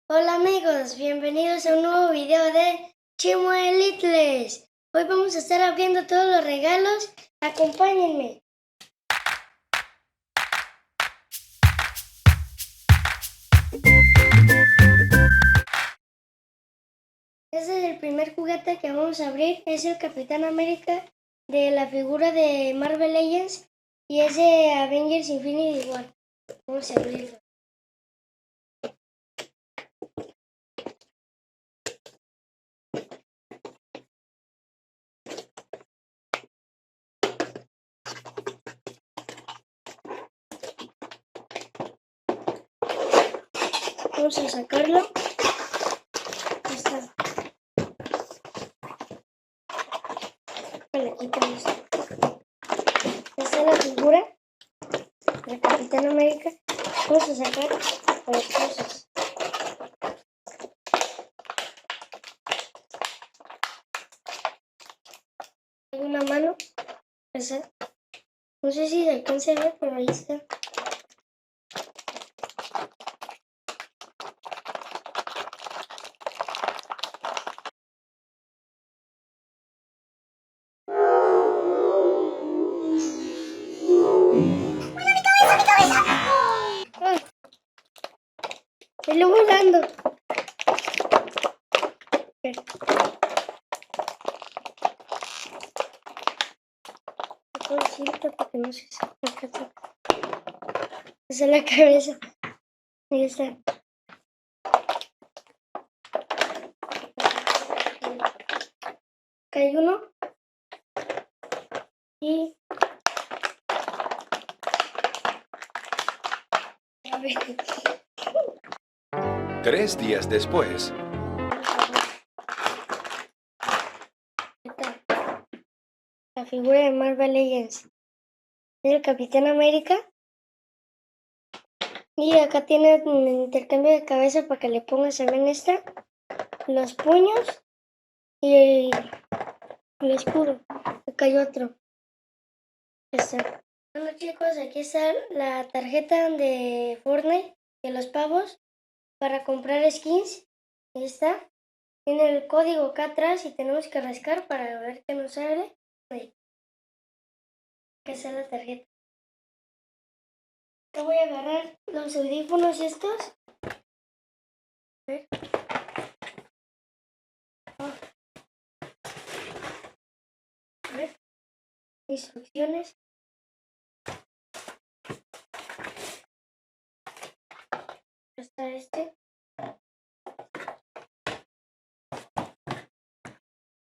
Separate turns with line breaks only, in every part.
Hola amigos, bienvenidos a un nuevo video de Chimo Littles. Hoy vamos a estar abriendo todos los regalos. Acompáñenme. Este es el primer juguete que vamos a abrir. Es el Capitán América de la figura de Marvel Legends y es de Avengers Infinity War. Vamos a abrirlo. Vamos a sacarlo. Ahí está. Le quitamos. Esta es la figura del Capitán América. Vamos a sacar las cosas. Hay una mano. Esa. No sé si se alcanza a ver, pero ahí está. ¡Ah! ¡Salió volando! Saco el cinto porque no sé si alcanza. Esa es la cabeza. Ahí está. Acá hay uno. Y... a ver.
3 días después.
La figura de Marvel Legends. Es el Capitán América. Y acá tiene un intercambio de cabeza para que le pongas, ¿saben esta? Los puños y el escudo. Acá hay otro. Está. Bueno chicos, aquí está la tarjeta de Fortnite de los pavos para comprar skins. Ahí está. Tiene el código acá atrás y tenemos que rascar para ver qué nos sale. Ahí. Acá está la tarjeta. Yo voy a agarrar los audífonos estos. A ver. A ver. Instrucciones. Acá está este.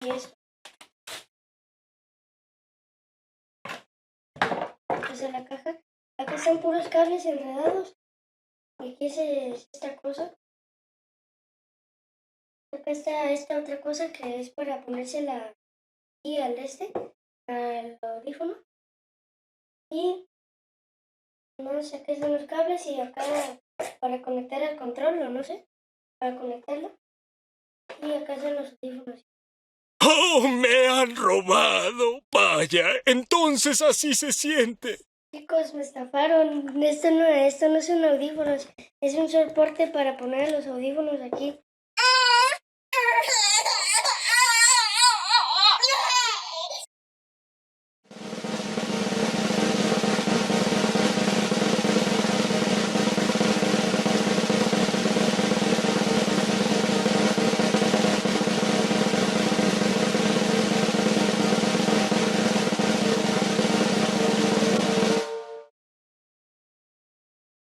Y esto. Esta es la caja. Acá están puros cables enredados. Y aquí es esta cosa. Acá está esta otra cosa que es para ponérsela aquí al al audífono. Y no sé qué son los cables y acá para conectar al control o no sé, para conectarlo. Y acá están los audífonos.
¡Oh, me han robado! Vaya, entonces así se siente.
Chicos, me estafaron. Esto no son audífonos, es un soporte para poner los audífonos aquí.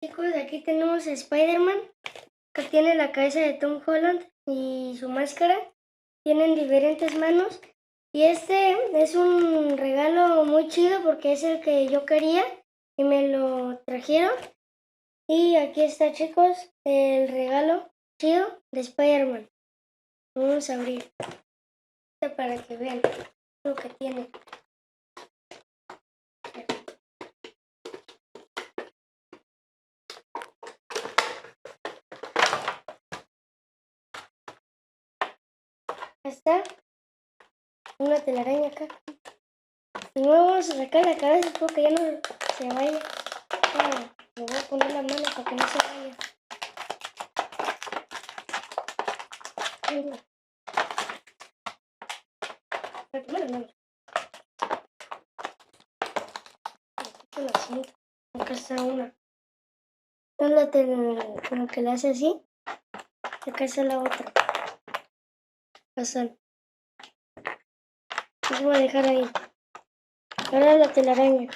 Chicos, aquí tenemos a Spider-Man, que tiene la cabeza de Tom Holland y su máscara. Tienen diferentes manos. Y este es un regalo muy chido porque es el que yo quería y me lo trajeron. Y aquí está, chicos, el regalo chido de Spider-Man. Vamos a abrir para que vean lo que tiene. Está una telaraña acá. Y luego vamos a sacar la cabeza porque ya no se vaya. Le voy a poner la mano para que no se vaya. Pero primero no. La cinta. Acá está una. Con lo que le hace así. Acá está la otra. Acá están. Eso voy a dejar ahí. Ahora la telaraña.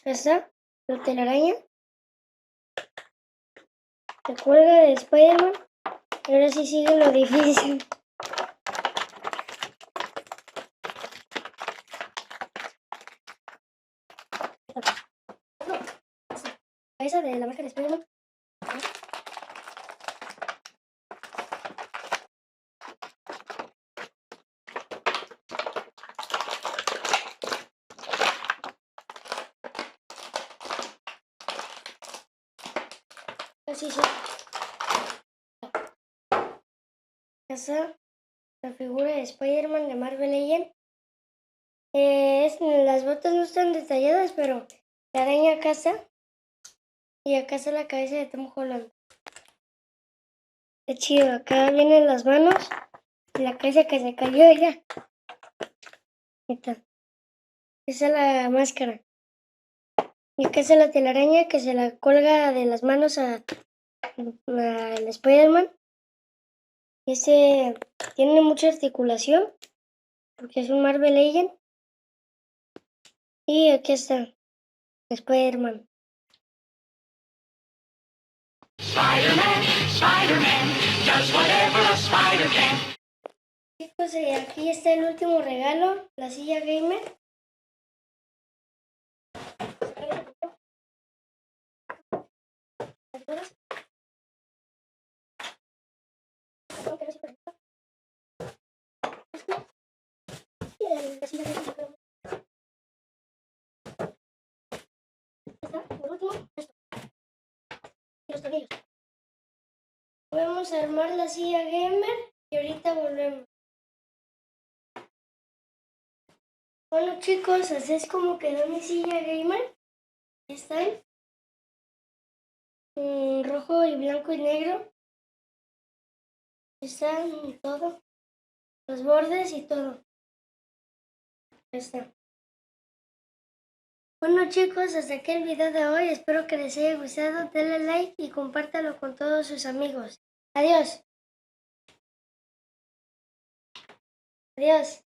Acá está la telaraña. Se cuelga de Spider-Man. Y ahora sí sigue lo difícil. Esa de la marca de Spider-Man. Así sí. Esa la figura de Spider-Man de Marvel Legends. Las botas no están detalladas, pero la araña acá está. Y acá está la cabeza de Tom Holland. Qué chido. Acá vienen las manos y la cabeza que se cayó ya. Ahí está. Esa es la máscara. Y acá está la telaraña que se la colga de las manos al Spider-Man. Ese tiene mucha articulación porque es un Marvel Legend. Y aquí está Spider-Man.
Spider-Man, Spider-Man, does whatever a spider can.
Chicos, aquí está el último regalo, la silla gamer. Por último, esto. Y los tornillos. Vamos a armar la silla gamer y ahorita volvemos. Bueno chicos, así es como quedó mi silla gamer. Está en rojo y blanco y negro. Está todo. Los bordes y todo. Está. Bueno chicos, hasta aquí el video de hoy. Espero que les haya gustado. Denle like y compártalo con todos sus amigos. Adiós. Adiós.